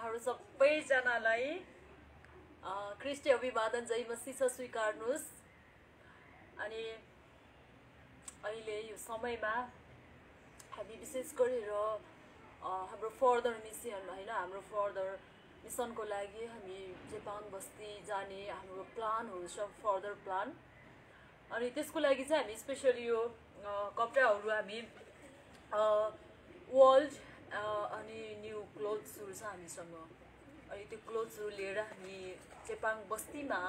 उहाँहरू सबैजनालाई ख्रिस्टी अभिवादन जय मसीह स्वीकार्नुहोस्। अनि अहिले यो समयमा हामी विशेष गरेर हाम्रो फर्दर मिसन हैन, हाम्रो फर्दर मिसनको लागि हामी चेपाङ बस्ती जाने हाम्रो प्लानहरू छ, फर्दर प्लान। अनि त्यसको लागि चाहिँ हामी स्पेशली यो कपडाहरू हामी ओल्ड अनि न्यू क्लोथ्सहरू छ हामीसँग। अनि त्यो क्लोथ्सहरू लिएर हामी चेपाङ बस्तीमा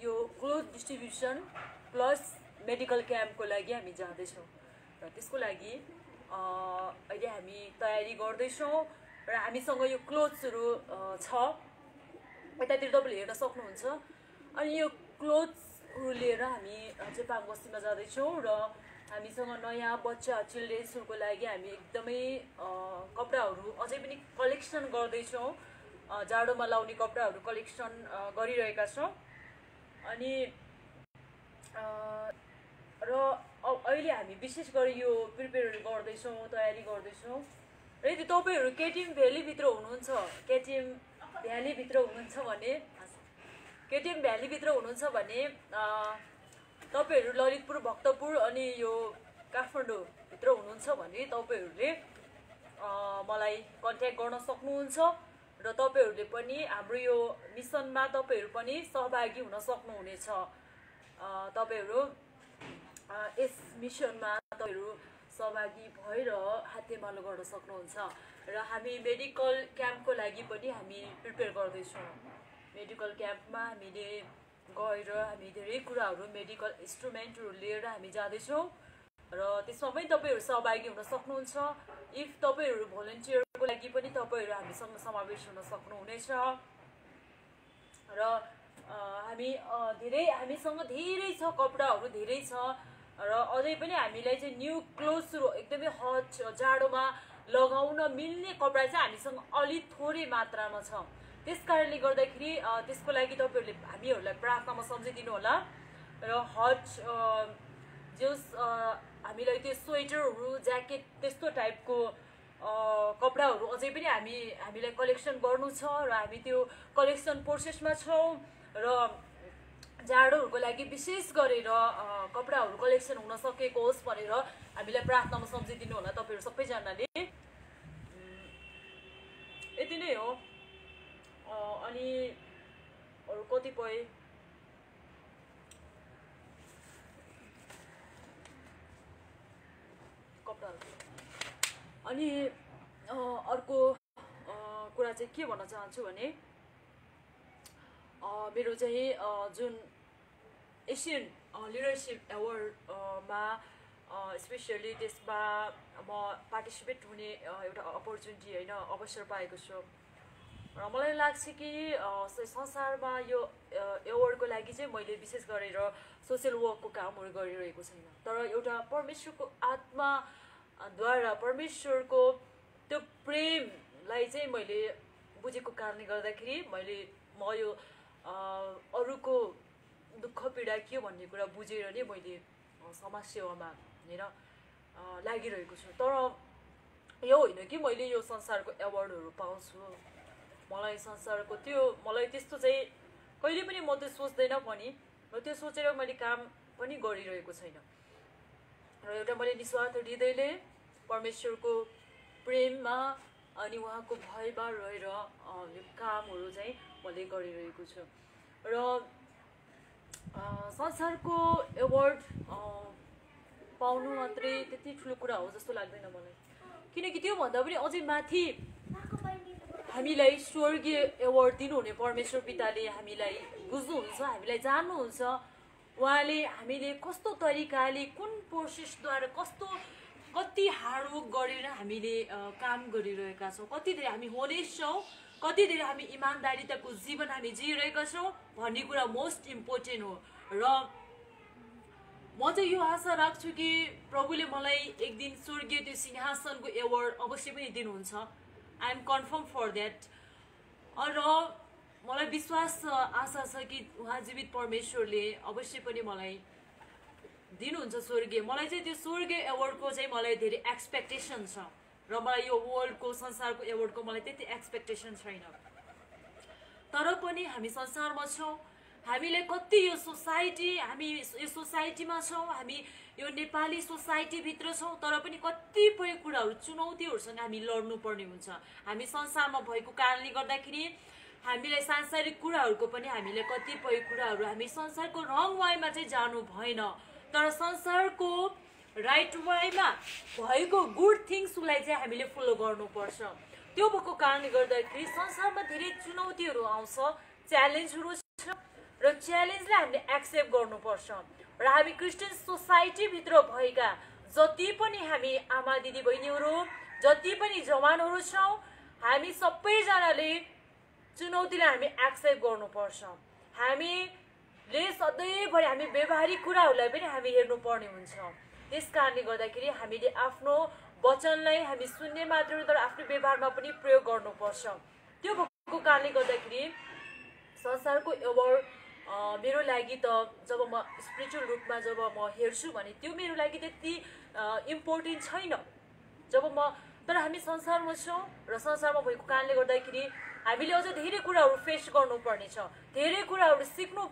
यो क्लोथ डिस्ट्रिब्युसन प्लस मेडिकल क्याम्पको लागि हामी जाँदैछौँ। र त्यसको लागि अहिले हामी तयारी गर्दैछौँ र हामीसँग यो क्लोथ्सहरू छ, यतातिर तपाईँले हेर्न सक्नुहुन्छ। अनि यो क्लोथ्सहरू लिएर हामी चेपाङ बस्तीमा जाँदैछौँ र हामीसँग नयाँ बच्चा चिल्ड्रेन्सहरूको लागि हामी एकदमै कपडाहरू अझै पनि कलेक्सन गर्दैछौँ। जाडोमा लाउने कपडाहरू कलेक्सन गरिरहेका छौँ। अनि र अहिले हामी विशेष गरी यो प्रिपेयर गर्दैछौँ, तयारी गर्दैछौँ। र यदि तपाईँहरू केटिएम भ्यालीभित्र हुनुहुन्छ, केटिएम भ्यालीभित्र हुनुहुन्छ भने तपाईँहरू ललितपुर, भक्तपुर अनि यो काठमाडौँभित्र हुनुहुन्छ भने तपाईँहरूले मलाई कन्ट्याक्ट गर्न सक्नुहुन्छ र तपाईँहरूले पनि हाम्रो यो मिसनमा तपाईँहरू पनि सहभागी हुन सक्नुहुनेछ। तपाईँहरू यस मिसनमा तपाईँहरू सहभागी भएर हातेमालो गर्न सक्नुहुन्छ। र हामी मेडिकल क्याम्पको लागि पनि हामी प्रिपेयर गर्दैछौँ। मेडिकल क्याम्पमा हामीले गएर हामी धेरै कुराहरू मेडिकल इन्स्ट्रुमेन्टहरू लिएर हामी जाँदैछौँ र त्यसमा पनि तपाईँहरू सहभागी हुन सक्नुहुन्छ। इफ तपाईँहरू भोलिन्टियरको लागि पनि तपाईँहरू हामीसँग समावेश हुन सक्नुहुनेछ। र हामीसँग धेरै छ, कपडाहरू धेरै छ र अझै पनि हामीलाई चाहिँ न्यू क्लोथ्सहरू एकदमै हट जाडोमा लगाउन मिल्ने कपडा चाहिँ हामीसँग अलिक थोरै मात्रामा छ। त्यस कारणले गर्दाखेरि त्यसको लागि तपाईँहरूले हामीहरूलाई प्रार्थनामा सम्झिदिनु होला। र हट जस हामीलाई त्यो स्वेटरहरू, ज्याकेट त्यस्तो टाइपको कपडाहरू अझै पनि हामीलाई कलेक्सन गर्नु छ र हामी त्यो कलेक्सन प्रोसेसमा छौँ। र जाडोहरूको लागि विशेष गरेर कपडाहरू कलेक्सन हुन सकेको होस् भनेर हामीलाई प्रार्थनामा सम्झिदिनु होला तपाईँहरू सबैजनाले। यति नै हो। अनि अरू कतिपय कपडाहरू। अनि अर्को कुरा चाहिँ के भन्न चाहन्छु भने मेरो चाहिँ जुन एसियन लिडरसिप एवार्डमा स्पेसली त्यसमा म पार्टिसिपेट हुने एउटा अपर्च्युनिटी होइन, अवसर पाएको छु। र मलाई लाग्छ कि संसारमा यो एवार्डको लागि चाहिँ मैले विशेष गरेर सोसियल वर्कको कामहरू गरिरहेको छैन, तर एउटा परमेश्वरको आत्माद्वारा परमेश्वरको त्यो प्रेमलाई चाहिँ मैले बुझेको कारणले गर्दाखेरि म यो अरूको दुःख पीडा के भन्ने कुरा बुझेर नै मैले समाज सेवामा लागिरहेको छु। तर यो होइन कि मैले यो संसारको एवार्डहरू पाउँछु, मलाई संसारको मलाई त्यस्तो चाहिँ कहिले पनि म त्यो सोच्दैन पनि, र त्यो सोचेर मैले काम पनि गरिरहेको छैन। र एउटा मैले निस्वार्थ हृदयले परमेश्वरको प्रेममा अनि उहाँको भयमा रहेर यो कामहरू चाहिँ मैले गरिरहेको छु। र संसारको एवार्ड पाउनु मात्रै त्यति ठुलो कुरा हो जस्तो लाग्दैन मलाई, किनकि त्योभन्दा पनि अझै माथि हामीलाई स्वर्गीय एवार्ड दिनुहुने परमेश्वर पिताले हामीलाई बुझ्नुहुन्छ, हामीलाई जान्नुहुन्छ। उहाँले हामीले कस्तो तरिकाले कुन प्रोसेसद्वारा कति हार्डवर्क गरेर हामीले काम गरिरहेका छौँ, कति धेरै हामी होनेस्ट छौँ, कति धेरै हामी इमान्दारिताको जीवन हामी जिइरहेका छौँ भन्ने कुरा मोस्ट इम्पोर्टेन्ट हो। र म चाहिँ यो आशा राख्छु कि प्रभुले मलाई एक दिन स्वर्गीय त्यो सिंहासनको एवार्ड अवश्य पनि दिनुहुन्छ। I am confirm for that. र मलाई विश्वास आशा छ कि उहाँ जीवित परमेश्वरले अवश्य पनि मलाई दिनुहुन्छ स्वर्गीय। मलाई चाहिँ त्यो स्वर्गीय एवार्डको चाहिँ मलाई धेरै एक्सपेक्टेसन छ र मलाई यो वर्ल्डको संसारको एवार्डको मलाई त्यति एक्सपेक्टेसन छैन। तर पनि हामी संसारमा छौँ, हामीले कति यो सोसाइटी हामी यो सोसाइटीमा छौँ, हामी यो नेपाली सोसाइटीभित्र छौँ, तर पनि कतिपय कुराहरू चुनौतीहरूसँग हामी लड्नुपर्ने हुन्छ। हामी संसारमा भएको कारणले गर्दाखेरि हामीलाई सांसारिक कुराहरूको पनि हामीले कतिपय कुराहरू हामी संसारको रङ वाइमा चाहिँ जानु भएन, तर संसारको राइट वाइमा भएको गुड थिङ्सलाई चाहिँ हामीले फलो गर्नुपर्छ। त्यो भएको कारणले गर्दाखेरि संसारमा धेरै चुनौतीहरू आउँछ, च्यालेन्जहरू छ र च्यालेन्जलाई हामीले एक्सेप्ट गर्नुपर्छ। र हामी क्रिस्चियन सोसाइटीभित्र भएका जति पनि हामी आमा दिदी बहिनीहरू, जति पनि जवानहरू छौँ, हामी सबैजनाले चुनौतीलाई हामी एक्सेप्ट गर्नुपर्छ। हामीले सधैँभरि हामी व्यवहारिक कुराहरूलाई पनि हामी हेर्नुपर्ने हुन्छ। त्यस कारणले गर्दाखेरि हामीले आफ्नो वचनलाई हामी सुन्ने मात्र तर आफ्नो व्यवहारमा पनि प्रयोग गर्नुपर्छ। त्यो भएको कारणले गर्दाखेरि संसारको एवार्ड मेरो लागि त जब म स्पिरिचुअल रूपमा जब म हेर्छु भने त्यो मेरो लागि त्यति इम्पोर्टेन्ट छैन। जब म तर हामी संसारमा छौँ र संसारमा भएको कारणले गर्दाखेरि हामीले अझ धेरै कुराहरू फेस गर्नुपर्ने छ, धेरै कुराहरू सिक्नु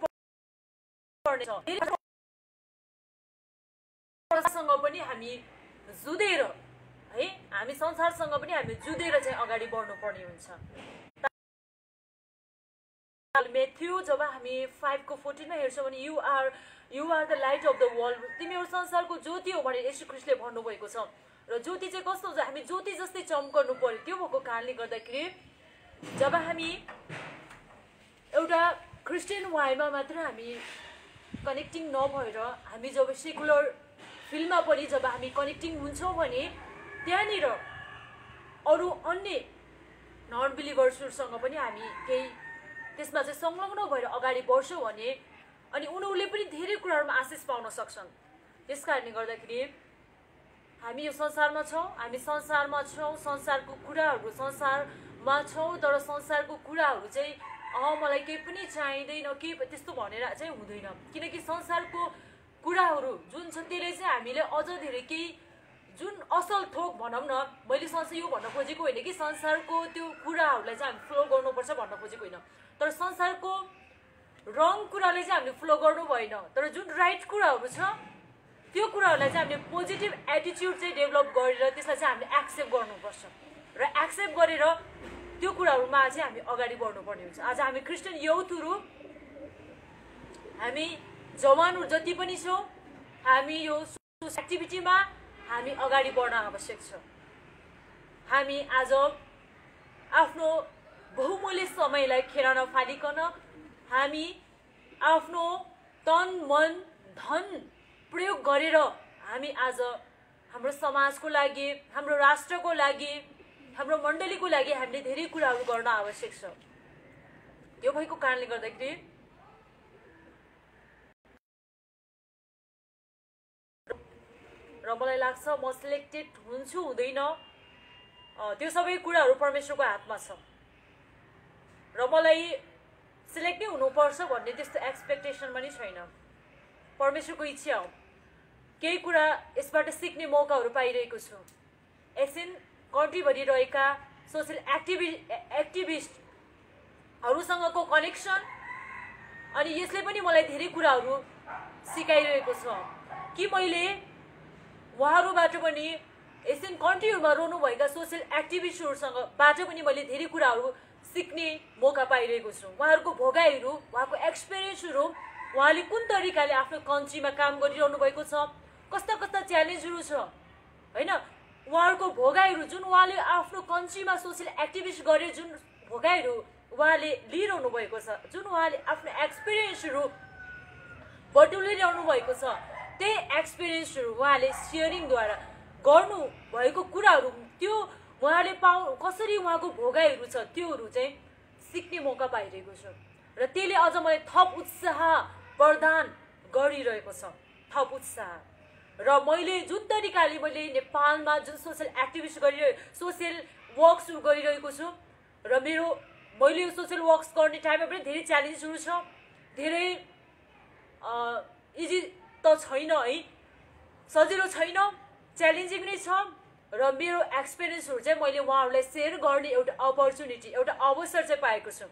पर्ने छ, सँग पनि हामी जुधेर है हामी संसारसँग पनि हामी जुधेर चाहिँ अगाडि बढ्नुपर्ने हुन्छ। मेथ्यू जब हामी 5:14 मा हेर्छौँ भने you are the light of the world, तिमीहरू संसारको ज्योति हो भनेर येशू ख्रीष्टले भन्नुभएको छ। र ज्योति चाहिँ कस्तो हुन्छ, हामी ज्योति जस्तै चम्कनु पर्यो। त्यो भएको कारणले गर्दाखेरि जब हामी एउटा क्रिस्चियन वाइमा मात्र हामी कनेक्टिङ नभएर हामी जब सेकुलर फिल्डमा पनि जब हामी कनेक्टिङ हुन्छौँ भने त्यहाँनिर अरू अन्य नन बिलिभर्सहरूसँग पनि हामी केही त्यसमा चाहिँ संलग्न भएर अगाडि बढ्छौँ भने अनि उनीहरूले पनि धेरै कुराहरूमा आशिष पाउन सक्छन्। त्यस कारणले गर्दाखेरि हामी यो संसारमा छौँ, हामी संसारमा छौँ, संसारको कुराहरू संसारमा छौँ, तर संसारको कुराहरू चाहिँ मलाई केही पनि चाहिँदैन केही त्यस्तो भनेर चाहिँ हुँदैन। किनकि संसारको कुराहरू जुन छ त्यसले चाहिँ हामीले अझ धेरै केही जुन असल थोक भनौँ न, मैले यो भन्न खोजेको होइन कि संसारको त्यो कुराहरूलाई चाहिँ हामी फ्लो गर्नुपर्छ भन्न खोजेको होइन, तर संसारको रङ कुराले चाहिँ हामीले फ्लो गर्नु भएन। तर जुन राइट कुराहरू छ त्यो कुराहरूलाई चाहिँ हामीले पोजिटिभ एटिट्युड चाहिँ डेभलप गरेर त्यसलाई चाहिँ हामीले एक्सेप्ट गर्नुपर्छ र एक्सेप्ट गरेर त्यो कुराहरूमा चाहिँ हामी अगाडि बढ्नुपर्ने हुन्छ। आज हामी क्रिस्चियन युथहरू, हामी जवानहरू जति पनि छौँ, हामी यो एक्टिभिटीमा हामी अगाडि बढ्न आवश्यक छ। हामी आज आफ्नो बहुमूल्य समयलाई खेर नफालिकन हामी आफ्नो तन मन धन प्रयोग गरेर हामी आज हाम्रो समाजको लागि, हाम्रो राष्ट्रको लागि, हाम्रो मण्डलीको लागि हामीले धेरै कुराहरू गर्न आवश्यक छ। यो भएको कारणले गर्दाखेरि र मलाई लाग्छ म सिलेक्टेड हुन्छु हुँदैन त्यो सबै कुराहरू परमेश्वरको हातमा छ र मलाई सिलेक्ट नै हुनुपर्छ भन्ने त्यस्तो एक्सपेक्टेसन पनि छैन। परमेश्वरको इच्छा हो। केही कुरा यसबाट सिक्ने मौकाहरू पाइरहेको छु। एसियन कन्ट्रीभरि रहेका सोसियल एक्टिभिस्टहरूसँगको कनेक्सन अनि यसले पनि मलाई धेरै कुराहरू सिकाइरहेको छ कि मैले उहाँहरूबाट पनि एसियन कन्ट्रीहरूमा रहनुभएका सोसियल एक्टिभिस्टहरूसँगबाट पनि मैले धेरै कुराहरू सिक्ने मौका पाइरहेको छु। उहाँहरूको भोगाइहरू, उहाँको एक्सपिरियन्सहरू, उहाँले कुन तरिकाले आफ्नो कन्ट्रीमा काम गरिरहनु भएको छ, कस्ता कस्ता च्यालेन्जहरू छ होइन, उहाँहरूको भोगाइहरू जुन उहाँले आफ्नो कन्ट्रीमा सोसियल एक्टिभिस्ट गरेर जुन भोगाइहरू उहाँले लिइरहनु भएको छ, जुन उहाँले आफ्नो एक्सपिरियन्सहरू बटुलिरहनु भएको छ, त्यही एक्सपिरियन्सहरू उहाँले सेयरिङद्वारा गर्नु भएको कुराहरू त्यो उहाँले कसरी उहाँको भोगाइहरू छ त्योहरू चाहिँ सिक्ने मौका पाइरहेको छ र त्यसले अझ मलाई थप उत्साह प्रदान गरिरहेको छ, थप उत्साह। र मैले जुन तरिकाले मैले नेपालमा जुन सोसियल एक्टिभिस्ट सोसियल वर्क्सहरू गरिरहेको छु र मैले यो सोसियल वर्क्स गर्ने टाइममा पनि धेरै च्यालेन्जहरू छ, धेरै इजी त छैन है, सजिलो छैन, च्यालेन्जिङ नै छ। र मेरो एक्सपिरियन्सहरू चाहिँ मैले उहाँहरूलाई सेयर गर्ने एउटा अपर्च्युनिटी एउटा अवसर चाहिँ पाएको छु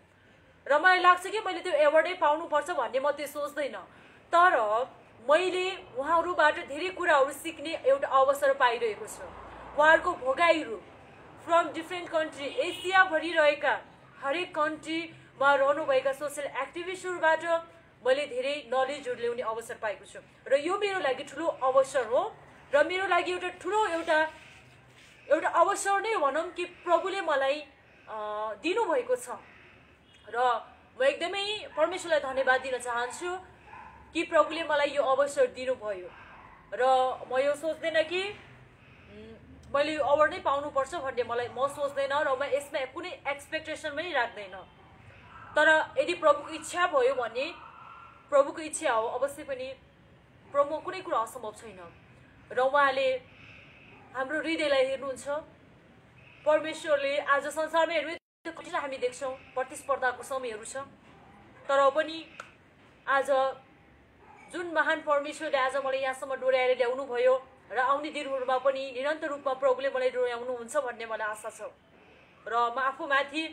र मलाई लाग्छ कि मैले त्यो एवार्डै पाउनुपर्छ भन्ने म त्यो सोच्दैन तर मैले उहाँहरूबाट धेरै कुराहरू सिक्ने एउटा अवसर पाइरहेको छु उहाँहरूको भोगाइहरू फ्रम डिफ्रेन्ट कन्ट्री एसियाभरि रहेका हरेक कन्ट्रीमा रहनुभएका सोसियल एक्टिभिस्टहरूबाट मैले धेरै नलेजहरू ल्याउने अवसर पाएको छु र यो मेरो लागि ठुलो अवसर हो र मेरो लागि एउटा ठुलो एउटा अवसर नै भनौँ कि प्रभुले मलाई दिनुभएको छ र म एकदमै परमेश्वरलाई धन्यवाद दिन चाहन्छु कि प्रभुले मलाई यो अवसर दिनुभयो र म यो सोच्दैन कि मैले यो अवार्ड नै पाउनुपर्छ भन्ने म सोच्दैन र म यसमा कुनै एक्सपेक्टेसन पनि राख्दैन तर यदि प्रभुको इच्छा भयो भने प्रभुको इच्छा हो अवश्य पनि प्रभुमा कुनै कुरा असम्भव छैन र उहाँले हाम्रो हृदयलाई हेर्नुहुन्छ परमेश्वरले आज संसारमा हेर्नु हामी देख्छौँ प्रतिस्पर्धाको समयहरू छ तर पनि आज जुन महान परमेश्वरले आज मलाई यहाँसम्म डोर्याएर ल्याउनु भयो र आउने दिनहरूमा पनि निरन्तर रूपमा प्रभुले मलाई डोर्याउनुहुन्छ भन्ने मलाई आशा छ र म आफूमाथि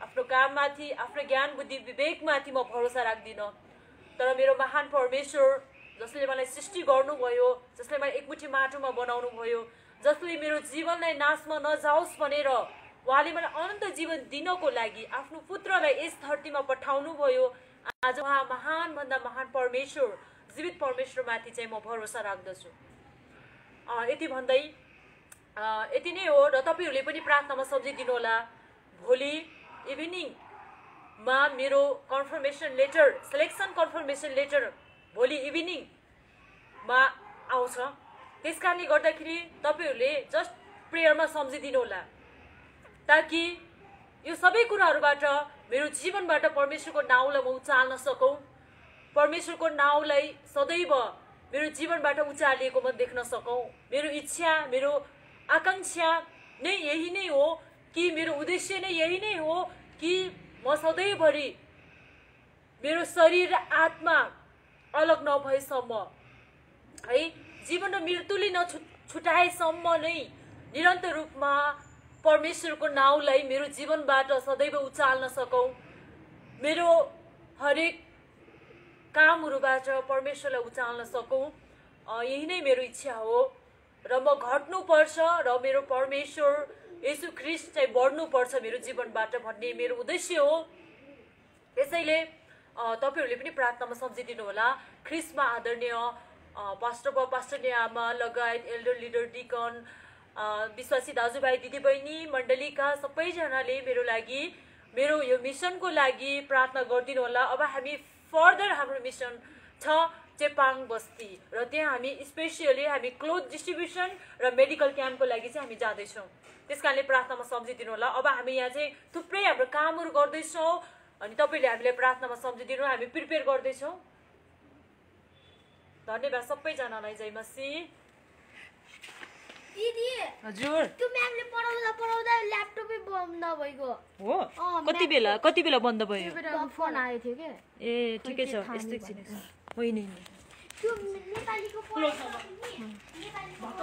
आफ्नो काममाथि आफ्नो ज्ञान बुद्धि विवेकमाथि म भरोसा राख्दिनँ तर मेरो महान परमेश्वर जसले मलाई सृष्टि गर्नुभयो जसले मलाई एकमुठी माटोमा बनाउनु भयो जसले मेरो जीवनलाई नाशमा नजाओस् भनेर उहाँले मलाई अनन्त जीवन दिनको लागि आफ्नो पुत्रलाई यस धरतीमा पठाउनु भयो आज उहाँ महानभन्दा महान परमेश्वर जीवित परमेश्वरमाथि चाहिँ म भरोसा राख्दछु यति भन्दै यति नै हो र तपाईँहरूले पनि प्रार्थनामा सम्झिदिनु होला भोलि इभिनिङमा मेरो confirmation letter selection confirmation letter भोलि इभिनिङमा आउँछ त्यस कारणले गर्दाखेरि तपाईँहरूले जस्ट प्रेयरमा सम्झिदिनु होला ताकि यो सबै कुराहरूबाट मेरो जीवनबाट परमेश्वरको नाउँलाई म उचाल्न सकौँ परमेश्वरको नाउँलाई सदैव मेरो जीवनबाट उचालिएको म देख्न सकौँ मेरो इच्छा मेरो आकांक्षा नै यही नै हो कि मेरो उद्देश्य नै यही नै हो कि म सधैँभरि मेरो शरीर र आत्मा अलग नभएसम्म है जीवन र मृत्युले नछुटाएसम्म नै निरन्तर रूपमा परमेश्वरको नाउँलाई मेरो जीवनबाट सदैव उचाल्न सकौँ मेरो हरेक कामहरूबाट परमेश्वरलाई उचाल्न सकौँ यही नै मेरो इच्छा हो र म घट्नुपर्छ र मेरो परमेश्वर येशू ख्रीष्ट चाहिँ बढ्नुपर्छ मेरो जीवनबाट भन्ने मेरो उद्देश्य हो त्यसैले तपाईहरूले पनि प्रार्थनामा सम्झिदिनु होला ख्रीष्टमा आदरणीय पास्टर आमा लगायत एल्डर लिडर डिकन विश्वासी दाजुभाइ दिदीबहिनी मण्डलीका सबैजनाले मेरो लागि मेरो यो मिसनको लागि प्रार्थना गरिदिनु होला अब हामी फर्दर हाम्रो मिसन छ चेपाङ बस्ती र त्यहाँ हामी स्पेसियली हामी क्लोथ डिस्ट्रिब्युसन र मेडिकल क्याम्पको लागि चाहिँ हामी जाँदैछौँ त्यस कारणले प्रार्थनामा सम्झिदिनु होला अब हामी यहाँ चाहिँ थुप्रै हाम्रो कामहरू गर्दैछौँ अनि तपाईँले हामीलाई प्रार्थनामा सम्झिदिनु हामी प्रिपेयर गर्दैछौँ धन्यवाद सबैजनालाई जय मसीह दिदी हजुर त्यो म्यामले पढाउँदा ल्यापटपै बन्द भइगयो हो कति बेला बन्द भयो फोन आयो थियो के ए ठिकै छ यस्तै छिन होइन त्यो नेपालीको नेपालीको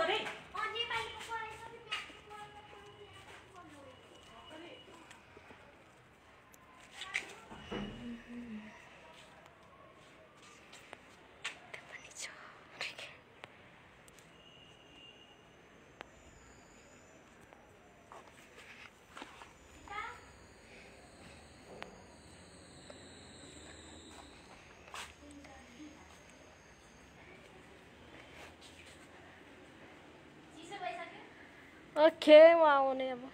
ओके म आउने अब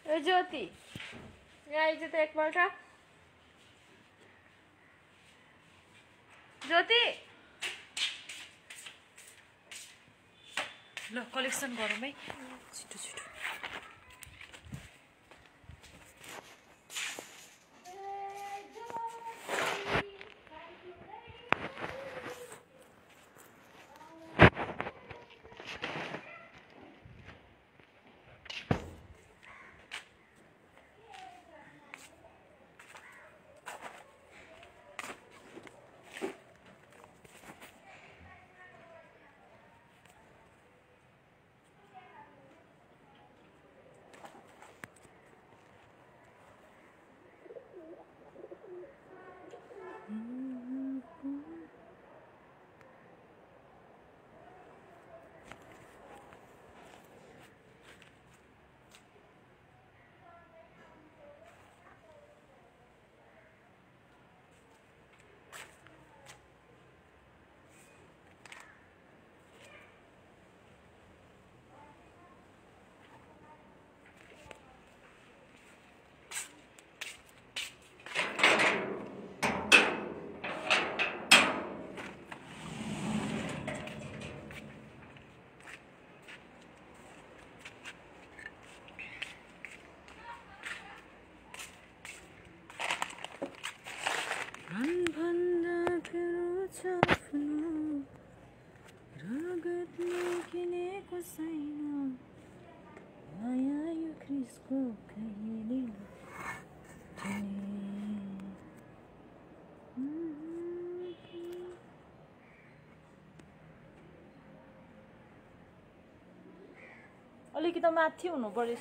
ए ज्योति यहाँ आइज त एकपल्ट ज्योति ल कलेक्सन गरौँ है छिटो छिटो अलिकति माथि हुनु पर्यो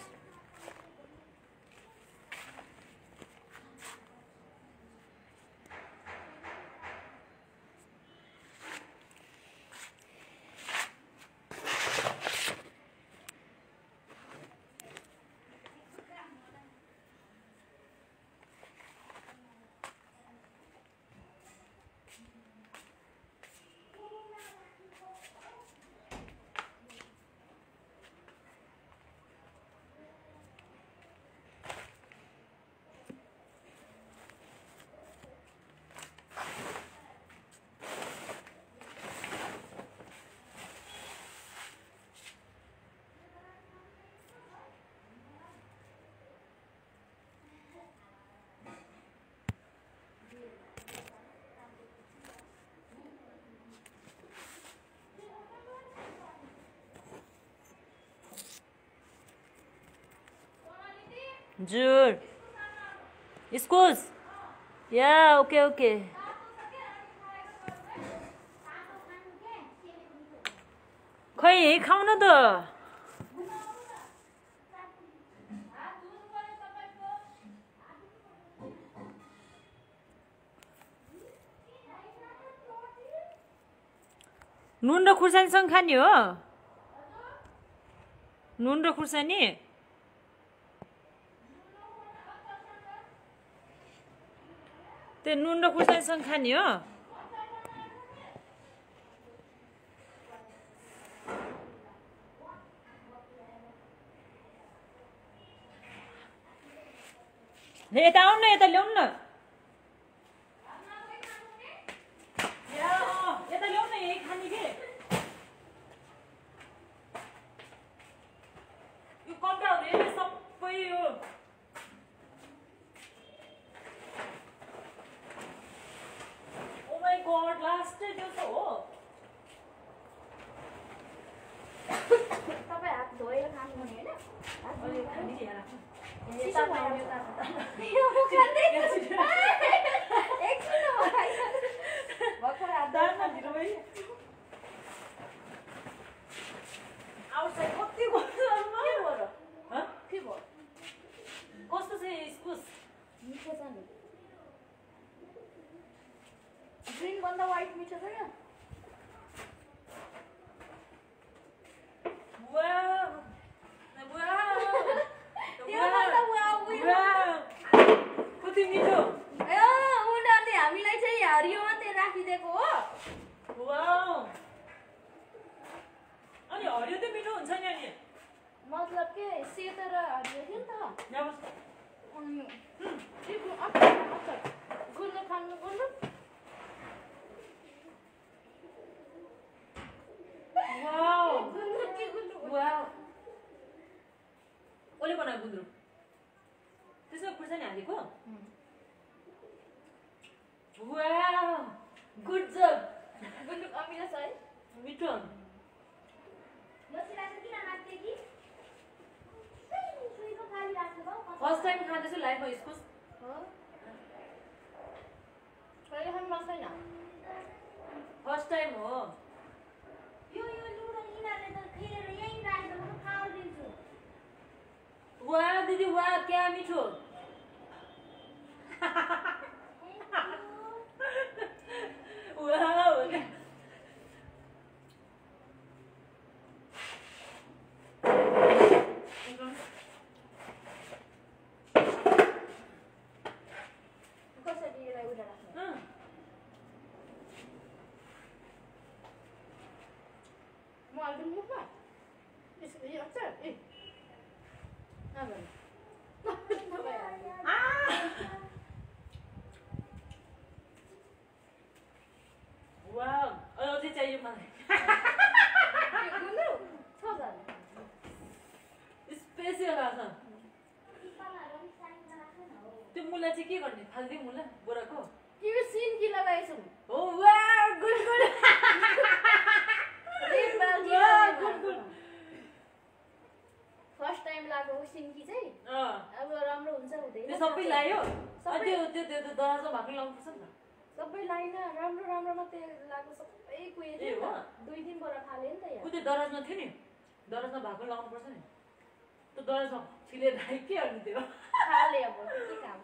Jude. Excuse. Yeah, okay. खै खाउन त नुन र खुर्सानीसँग खाने हो नुन र खुर्सानी त्यो नुन र खुर्सानीसँग खाने हो यता आउनु न यता ल्याउनु न यता ल्याउनु न यही खाने के यो कपडाहरू यसले सबै यो ओ माई गॉड लास्टै त्यो त हो तपाईं हात धोएर खानुपर्ने हैन अलि खाने यहाँ चिसो भयो भर्खर हात दालमा ढिलो भयो आउटसाइड कति गर्नु के भयो कस्तो छ इस्कुस मिठो छ नि ग्रीन भन्दा व्हाइट मिठो छ क्या कति मिठो उनीहरूले हामीलाई चाहिँ हरियो मात्रै राखिदिएको हो अनि हरियो त मिठो हुन्छ नि अनि मतलब के सेतो र हरियो थियो नि त यहाँ बस अनि त्यो अचार गुन्द्रुक खानु गुन्द्रुक वाउ गुन्द्रुक के गुन्द्रुक वाउ ओले बनाएको गुन्द्रुक त्यसमा खुर्सानी हालेको वाउ गुड जब गुन्द्रुक अमिलो छ है मिठो मसिला चाहिँ किन मात्थे कि सुइको खाली राख्नु भयो फर्स्ट टाइम खाँदैछु लाइफमा इस्कुस हो कहिले खानु भएको छैन फर्स्ट टाइम हो यो लुडो यिनीहरूले त खेलेर यहीँ राखेर म खाऊ दिन्छु वाह दिदी वाह क्या मिठो वाह कसरी यसलाई उठा राख्नु म हाल्दिनु मुखमा यसो यो अचार ए नभए वाह अझै चाहियो मलाई स्पेसियल आछ त्यो मुला चाहिँ के गर्ने फाल्दियो मुला बोराको तिमी सिन्की लगाएछौ हो वाह गुड गुड फर्स्ट टाइम लाग्यो सिन्की चाहिँ अब राम्रो हुन्छ हुँदैन त्यो सबै लायो त्यो त्यो त्यो दराजमा भाग्नु लाउनुपर्छ नि त सबै लाइन राम्रो राम्रो मात्रै लाग्यो सबै कुहे ए हो 2-3 बरा फाल्यो नि त यहाँ त्यो दराजमा थियो नि दराजमा भाग्नु लाउनुपर्छ नि त्यो दराजमा छिलेर राखेँ के गर्नु त्यो फाले अब के काम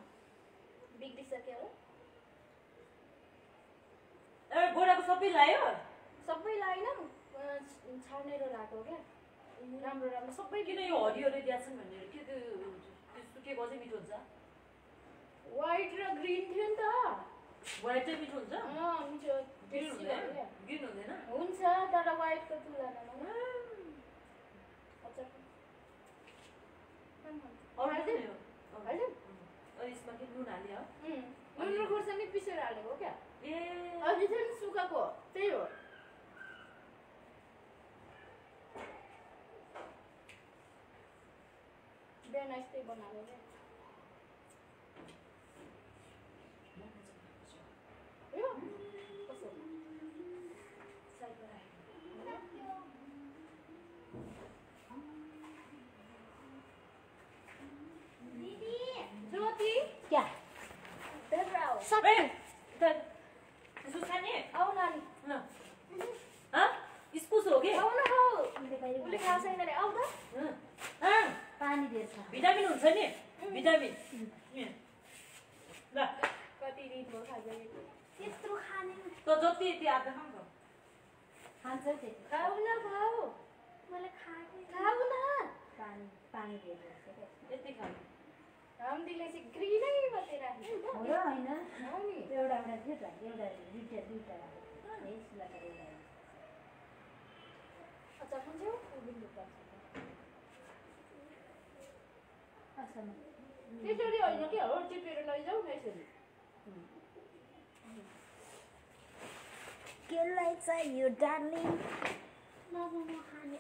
बिग्रिसक्यो हो ए बोराको सबै लायो सबै लाइन छानेर लाग्यो क्या राम्रो राम्रो सबै किन यो हरियो हरियो दिएछन् भनेर के त्यो सुकेको अझै मिठो हुन्छ व्हाइट र ग्रीन थियो नि त व्हाइट चाहिँ मिठो हुन्छ मिठो ग्रिन हुँदैन ग्रिन हुँदैन हुन्छ तर व्हाइटको तुलनामा अरू हाल्यो अनि यसमा के नुन हाल्यो नुन र खुर्सानी पिसेर हालेको क्या ए अझै चाहिँ सुकाएको त्यही हो बिहान यस्तै बनाएको क्या यो कसो दिदी ज्योति क्या देब्राओ सबै त्यसो खाने आऊ नानी ल हाँ इस्कुस हो के आऊ न हौ उसले खाएको छैन रे आऊ त पानी दिएछ भिटामिन हुन्छ नि भिटामिन ल कति दिन भयो खाँदै त्यत्रो खाने त जति यति आधा खान्छ खान्छ त्यति खाऊ न भाउ मैले खाएको खाऊ न पानी पानी दिएछ यति खानु रामदीले चाहिँ ग्रिनै मात्रै राख्यो हो र होइन हो नि एउटा एउटा थियो त एउटा दुईटा राखेको यसलाई त एउटा अच्छा खान्छौ त्यसरी होइन कि हो टिपेर लैजाऊ न यसरी केलाई चाहियो डार्लिङ मोमो खाने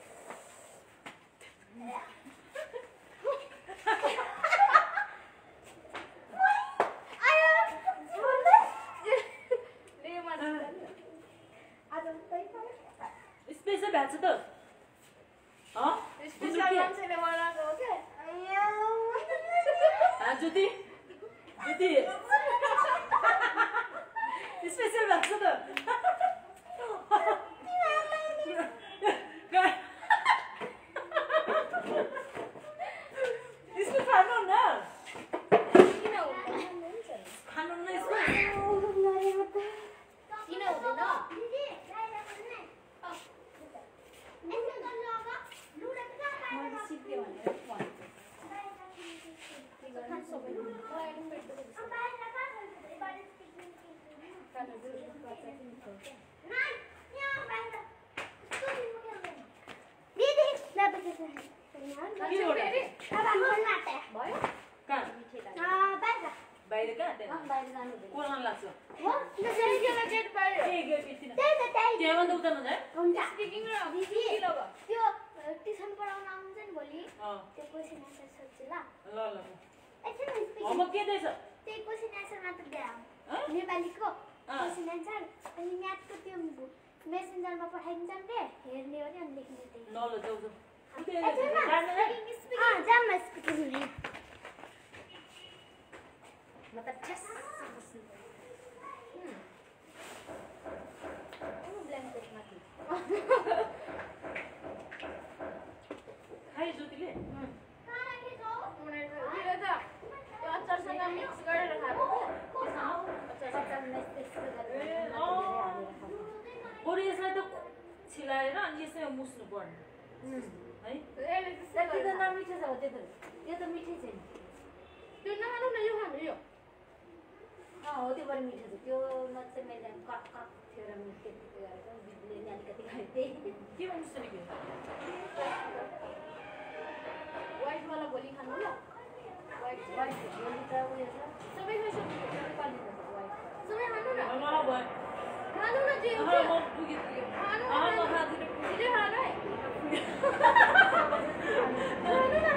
स्पेसल भएको छ त स्पेसल मान्छेले बनाएको हो क्या ज्योति ज्योति स्पेसल भएको छ त यसको खानुहुन्न किन हुँदैन खानुहुन्न यसको किन हुँदैन मैले सिक्यो भनेर के हो फेरि अब हाम्रो नाटे भयो कहाँ बाहिर बाहिर कहाँ त्यहाँ बाहिर जानु हुँदैन कोल खान लाग्छ हो त्यसरी गेला गेट बाहिर ए गेट यति न त्यही त त्यही त्यहाँ भन्दा उता नजाए हुन्छ स्पिकिङ र दिदी किलो भयो त्यो ट्युसन पढाउन आउँछ नि भोलि अँ त्यो क्वेसन आन्सर सोध्छु ल ल ल एकछिन स्पिकिङ होमवर्क के दिएछ त्यही क्वेसन आन्सर मात्र दिए अँ? नेपालीको क्वेसन आन्सर अनि म्याथको त्यो मेसेन्जरमा पठाइदिन्छ नि हेर्ने हो नि अनि लेख्ने त्यही ल ल जाऊ जाऊ जाम स्पिकिङ म त ठ्यास बस्नु ब्ल्याङ्केटमाथि खाए ज्योतिले उनीहरू त त्यो अचारसँग मिक्स गरेर खाएको बरु यसलाई त छिलाएर अनि यसै मुस्नु पर्ने है त्यो त नमिठो छ त्यो त यो त मिठै छैन त्यो नखानु न यो खानु यो हो त्यो बढी मिठो छ त्योमा चाहिँ मैले कट कट थियो र मिठो गरेको बिजुलीले अलिकति खाइदिएँ के मुस्नु नि व्हाइटवाला भोलि खानु ल व्हाइट वाइट भोलि त उयो छ सबै खाइसक्यो नेपाली छ वाइट सबै खानु न मलाई भयो खानु न जे म पुगेँ खानु म खाँदिनँ छिटै खानु है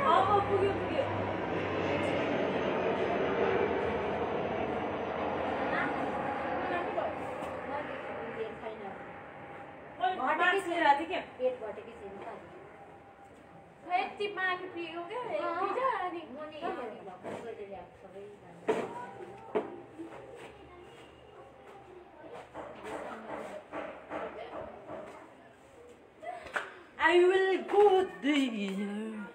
म पुग्यो पेट घटेकै छैन यति माथि पियो क्या पिजा अनि I will go there.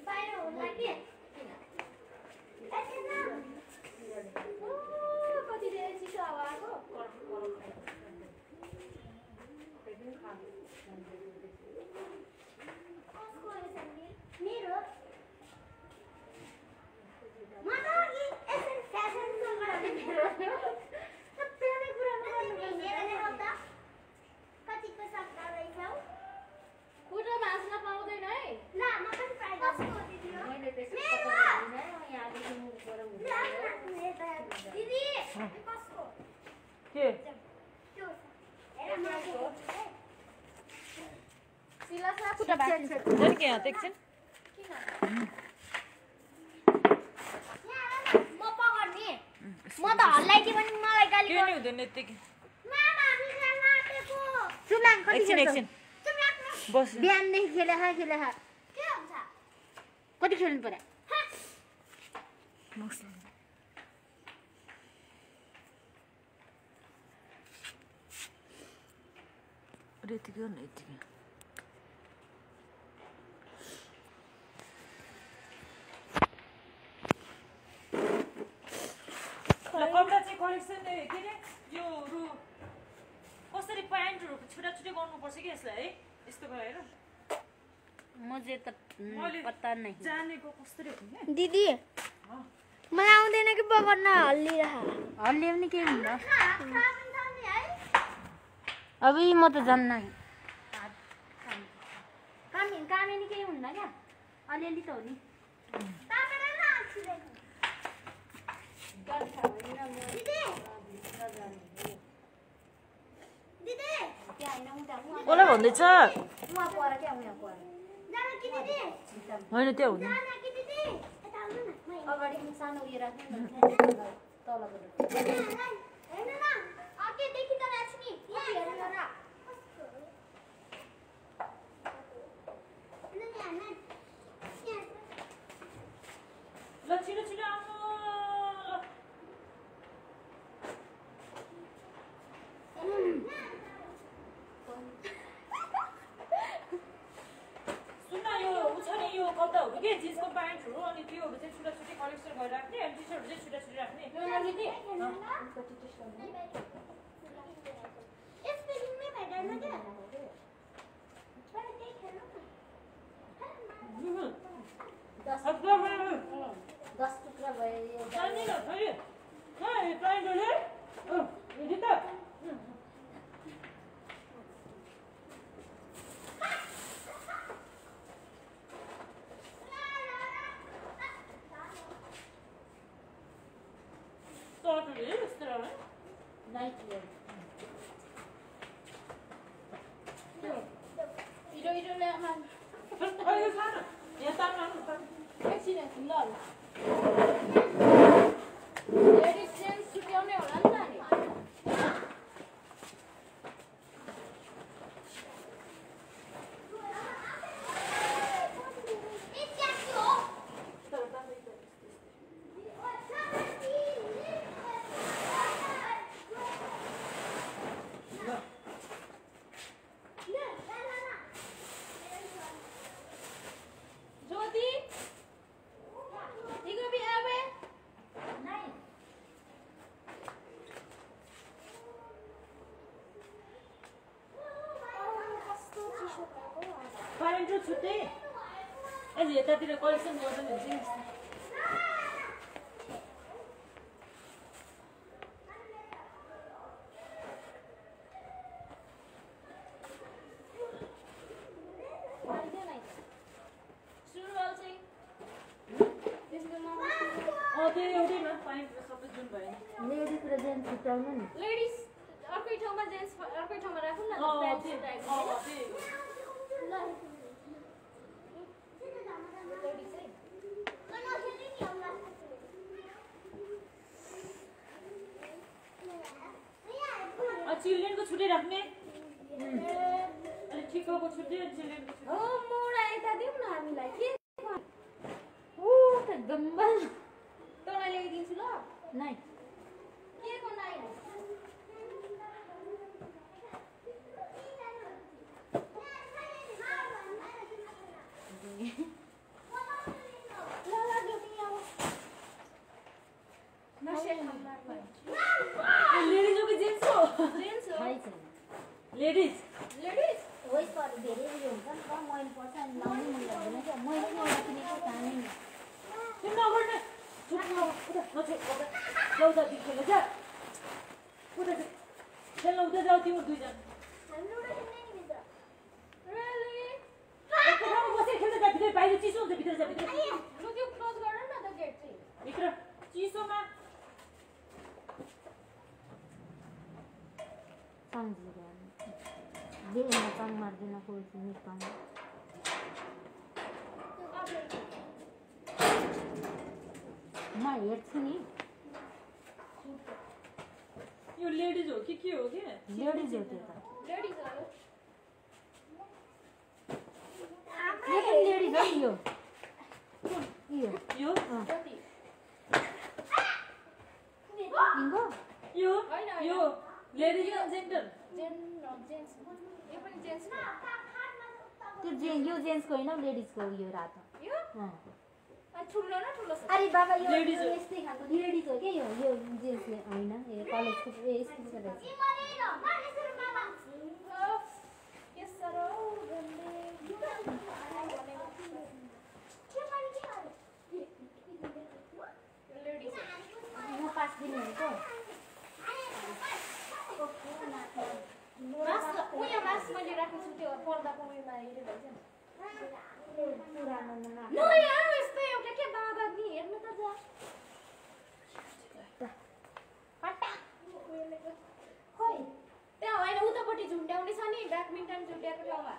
बाहिर होला के कति धेरै चिसो हावा आएको मेरो म त अघि एसएन फ्यासनको लागि सबैले कुरामा गर्नु त कतिको सक्दा रहेछौ खुट्टामा हाँस्न पाउँदैन है ल म पनि ट्राई गर्छु दिदी मैले त्यसो दिदी कसको के त्यो हेर म सिलासा खुट्टा बाँच्छ जाने के यहाँ त एकछिन म पकड्ने म त हल्लाइदिए पनि मलाई गाली के नि हुँदैन यतिकै मामा हामी जान आँटेको चुलाङ कति एकछिन खेल्छौ? एकछिन चुप राख्नु बस बिहानदेखि खेले के हुन्छ कति खेल्नु पर्यो यतिकै हो न यतिकै कपडा चाहिँ कलेक्सन के अरे यो कसरी प्यान्टहरू छुट्टा छुट्टै गर्नुपर्छ कि यसलाई है यस्तो गरेर मुझे त मैले पता नहीं जानेको कसरी हो नि दिदी मलाई आउँदैन कि पकड्न हल्लिरह हल्लियो पनि के हुन्छ अबे म त जान्न कामिनी केही हुन्न क्या अलिअलि त हो नि कसलाई भन्दैछ उहाँ पर क्या उहाँ पर होइन त्यहाँ हुने अगाडि सानो उयो राख्नु न तलको ल छिटो छिटो आउनु सुन्न यो उछाने यो कपडाहरू के जिन्सको प्यान्टहरू अनि त्योहरू चाहिँ छुट्टा छुट्टै कलेक्सन गरेर राख्ने अनि टी सर्टहरू चाहिँ छुट्टा छुट्टै राख्ने दस टुक्रा भयो हिरो हिरोले मान अहिले खान यहाँ तान्नु एकछिन ल लेडिज जेन्ट्स छुट्याउने होला नि त नि पारेन्ट छुट्टै अहिले यतातिर कलेक्सन गर्दा हुन्छ नि सुरुवाल चाहिँ त्यसको नाम त्यो एउटैमा पारेन्ट सबै जुन भयो लेडिज र जेन्ट्स छुट्याउनु नि लेडिज अर्कै ठाउँमा जेन्ट्स अर्कै ठाउँमा राखौँ न चिल्ड्रेनको छुट्टै राख्ने अनि ठिक्कको छुट्टै अनि चिल्ड्रेनको छुट्टै हो मोडा यता दिउँ न हामीलाई के त गम्बल तँलाई ल्याइदिन्छु ल नै के को नाइ लेडिज हो कि जेन्ट्स हो जेन्ट्स हो थाहै छैन लेडिज लेडिज वही पर धेरै उयो हुन्छ नि त मैल पर्छ अनि लाउनै मन लाग्दैन क्या मैले पनि एउटा किनेको थाहा नै तिमी नगर्ने चुप न उता खेल्न जा उता खेल्न उता जाऊ तिम्रो दुईजना एक ठाउँमा बसेर खेल्न जा भित्र बाहिर चिसो हुन्छ भित्र जा भित्र लु त्यो क्लोज गर न त गेट चाहिँ भित्र चिसोमा सम्झिरहेको बेलमा चङ मार्दैन कोही निकाल्नु म हेर्छु नि यो लेडिज हो कि के हो के लेडिज हो त्यो त लेडिज हो यो पनि लेडिज हो नि यो यो जति इङ्गो यो होइन, होइन। यो लेडिज र जेन्डर जेन्ट्स यो पनि जेन्ट्स त्यो यो जेन्ट्सको होइन लेडिजको यो रातो यो अँ अनि ठुलो न ठुलो छ अरे बाबा यो लेडिज हो। यस्तै खालको लेडिज हो क्या यो जेन्ट्सले होइन यो कलेजको स्कुलको रहेछ के साह्रो गन्ने लेडिज म 5 दिन भनेको मास उयो मास मैले राखेको छु त्यो पर्दाको उयोमा हेरेर भन्छ पुरानोमा नयाँ यस्तो एउटा के बाबा नि हेर्नु त जा खोइ त्यहाँ होइन उतापट्टि झुन्ड्याउने छ नि ब्याडमिन्टन झुन्ड्याएको ठाउँमा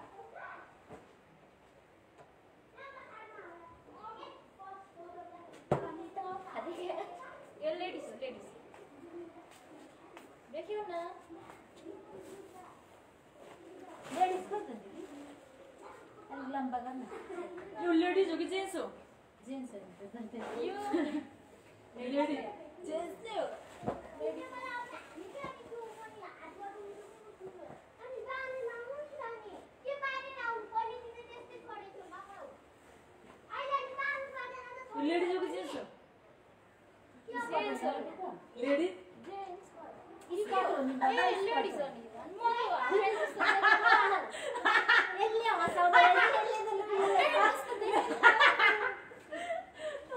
यो लेडिज लेडिज देखियो न लेडिजको त अलिक लम्बा गर्न यो लेडिज हो कि जेन्ट्स हो जेन्ट्स हो यो लेडिज जेन्ट्स हो लेडिज हो कि जेन्ट्स हो जेन्ट्स हो लेडिज जेन्ट्स स्कर्ट हो नि ए लेडिज हो नि म यसले हँसाउँदै यसले त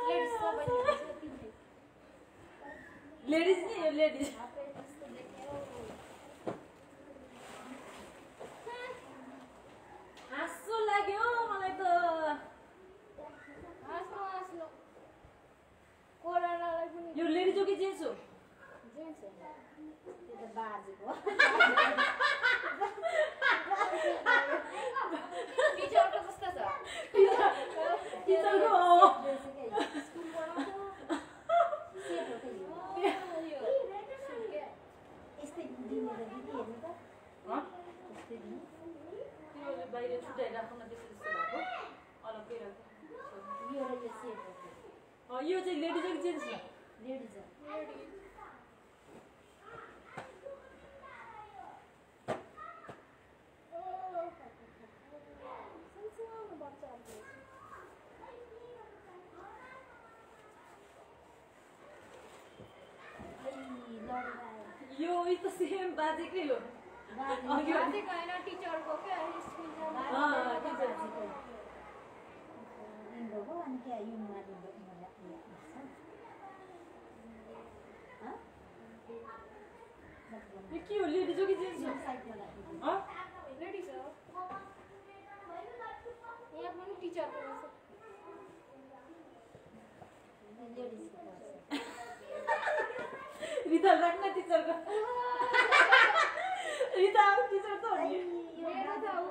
लेडिज सबैले लेडिज नि यो लेडिज हाँसो लाग्यो मलाई त हाँस्नु कोरोनालाई पनि यो लेडिज हो कि जेन्ट्स हो जेन्ट्स हो त्यो त बाजेको टिचरको जस्तो छ टिचरको बाहिर छुट्याएर राख्न त्यस्तो जस्तो भएको अलग्गै राख्नु यो चाहिँ लेडिज हो कि जेन्ट्स हो लेडिज यो त सेम बाजेकै हो बाजेको होइन टिचरको क्या स्कुल यो के हो लेडिज हो कि जेन्ट्स हो लेडिज हो यहाँ पनि टिचरको रिता राख्न टिचरको रिता टिचर त हो नि मेरो त हो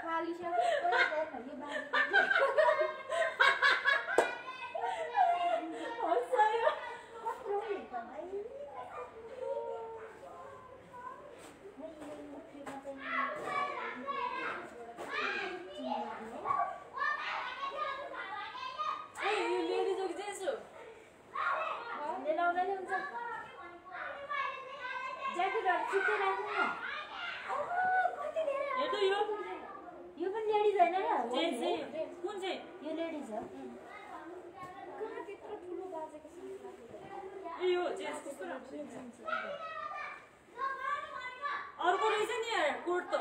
खाली छ हँसायो यो लेडिज हो कि जेन्ट्स हो लाउनाले हुन्छ ज्याकेटहरु छिट्टै राख्नु न हेर त यो यो पनि लेडिज हैन र जेन्ट्स चाहिँ कुन चाहिँ यो लेडिज हो कहाँ त्यत्रो ठुलो बाजेको ए यो जेन्ट्स कस्तो राम्रो अर्को रहेछ नि यार कोट त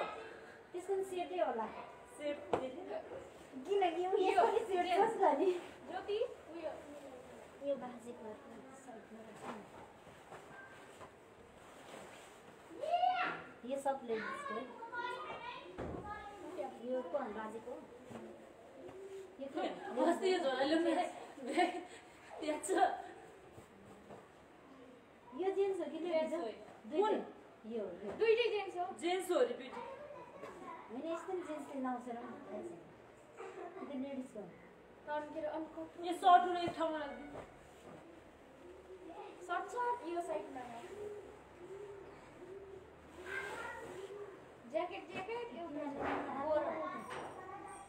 त्यसको सेटै होला सेट किनकि यो पनि सेट कसको नि ज्योति उयो यो बाजेको साइडमा यो सब लेडिजको यो कोन बाजेको यो के अस्ति यो झोलाले त्यहाँ छ यो जेन्ट्स हो कि लेडिज हो कुन यो दुईटै जेन्ट्स हो जेन्ट्स हो रे बेटी हैन यस्तो नि जेन्ट्सले लाउँछ र त्यो लेडिजको तन्केर अनको यो सर्ट एक ठाउँमा राख्दिनु सर्ट छ यो साइडमा ज्याकेट एउटा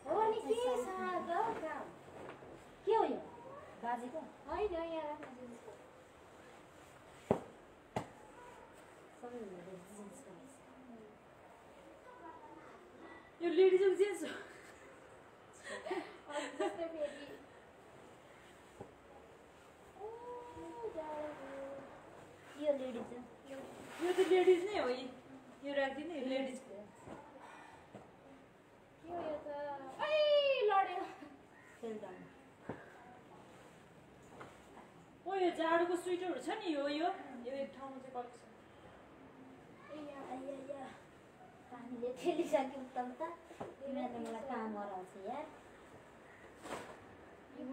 हो नि के छ त काम के हो यो बाजेको हैन यहाँ राख्न जेन्ट्सको सबै जेन्ट्सको यो लेडिज हो कि जेन्ट्स हो जस्तै फेरि यो लेडिज हो यो त लेडिज नै हो यो राख्दिनु लेडिज के हो यो त ऐ लड्यो फेल डाउन ओ यो जाडोको स्वेटरहरू छ नि यो एक ठाउँमा चाहिँ कलेक्सन आइया पानीले ठेलिसक्यो उता तिमीहरूले मलाई काम गराउँछ यार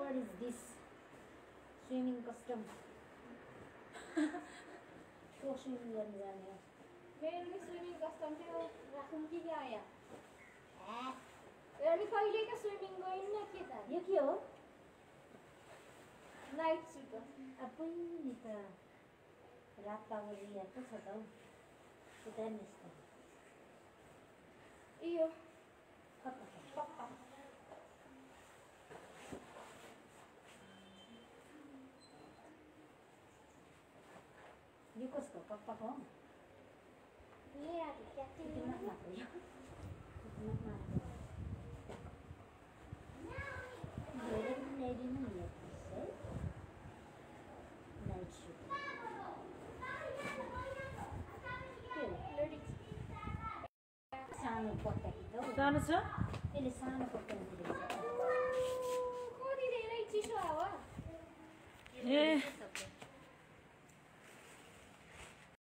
what is this swimming custom को स्विमिङ गर्नु जाने हो मेरो नि स्विमिङ कस्टम थियो राखौँ कि क्या यहाँ अनि कहिलेको स्विमिङ गइन् न के त यो के हो नाइट सुट हो आफै नि त रात पागल याको छ त हौ उता निस्क यो पप्पा यो कसको पप्पाको हो यहाँ क्याप्टेन ल्याइदिनु नि है नाइट सुट लेडिज सानो पट्टा कि त जानु छ त्यसले सानो पट्टा दिँदैछ कति धेरै चिसो हावा ए